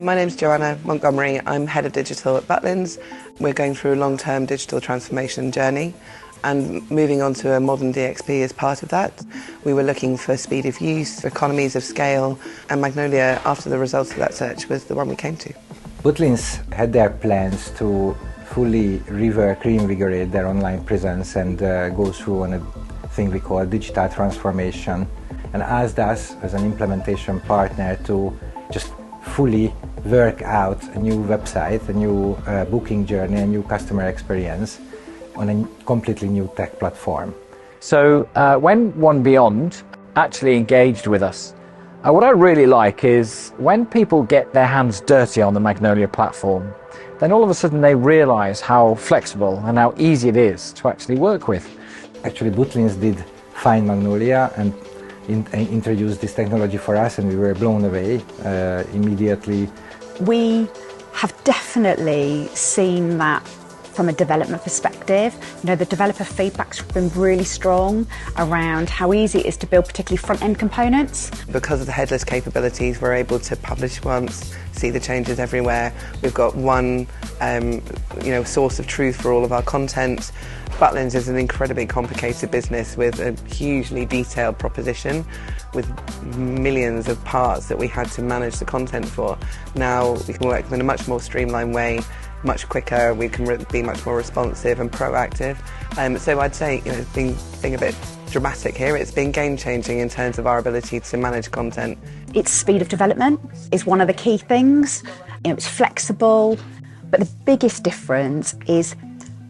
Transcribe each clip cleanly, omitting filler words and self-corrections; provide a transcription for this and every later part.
My name's Joanna Montgomery. I'm Head of Digital at Butlin. We're going through a long-term digital transformation journey and moving on to a modern DXP as part of that. We were looking for speed of use, economies of scale, and Magnolia, after the results of that search, was the one we came to. Butlins had their plans to fully reinvigorate their online presence and go through on a thing we call digital transformation, and asked us as an implementation partner to just fully work out a new website, a new booking journey, a new customer experience on a completely new tech platform. So when One Beyond actually engaged with us, what I really like is when people get their hands dirty on the Magnolia platform, then all of a sudden they realise how flexible and how easy it is to actually work with. Actually, Butlins did find Magnolia and introduced this technology for us, and we were blown away immediately. We have definitely seen that from a development perspective. You know, the developer feedback's been really strong around how easy it is to build particularly front-end components. Because of the headless capabilities, we're able to publish once, see the changes everywhere. We've got one source of truth for all of our content. Butlins is an incredibly complicated business with a hugely detailed proposition with millions of parts that we had to manage the content for. Now we can work in a much more streamlined way, much quicker, we can be much more responsive and proactive. So I'd say, being a bit dramatic here, it's been game-changing in terms of our ability to manage content. Its speed of development is one of the key things. It's flexible, but the biggest difference is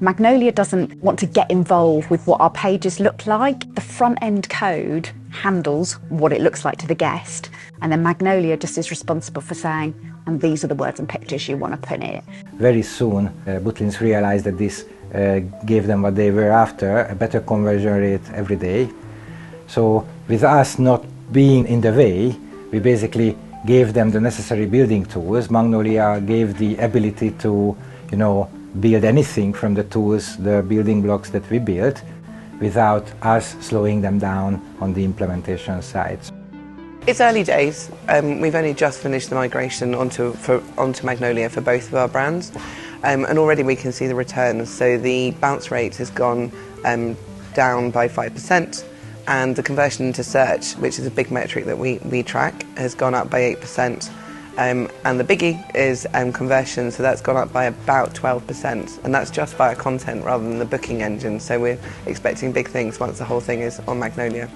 Magnolia doesn't want to get involved with what our pages look like. The front-end code handles what it looks like to the guest, and then Magnolia just is responsible for saying, and these are the words and pictures you want to put in it. Very soon, Butlins realized that this gave them what they were after, a better conversion rate every day. So with us not being in the way, we basically gave them the necessary building tools. Magnolia gave the ability to, build anything from the tools, the building blocks that we built, without us slowing them down on the implementation side. It's early days. We've only just finished the migration onto Magnolia for both of our brands, and already we can see the returns. So the bounce rate has gone down by 5%, and the conversion to search, which is a big metric that we track, has gone up by 8%. And the biggie is conversion, so that's gone up by about 12%, and that's just via content rather than the booking engine. So we're expecting big things once the whole thing is on Magnolia.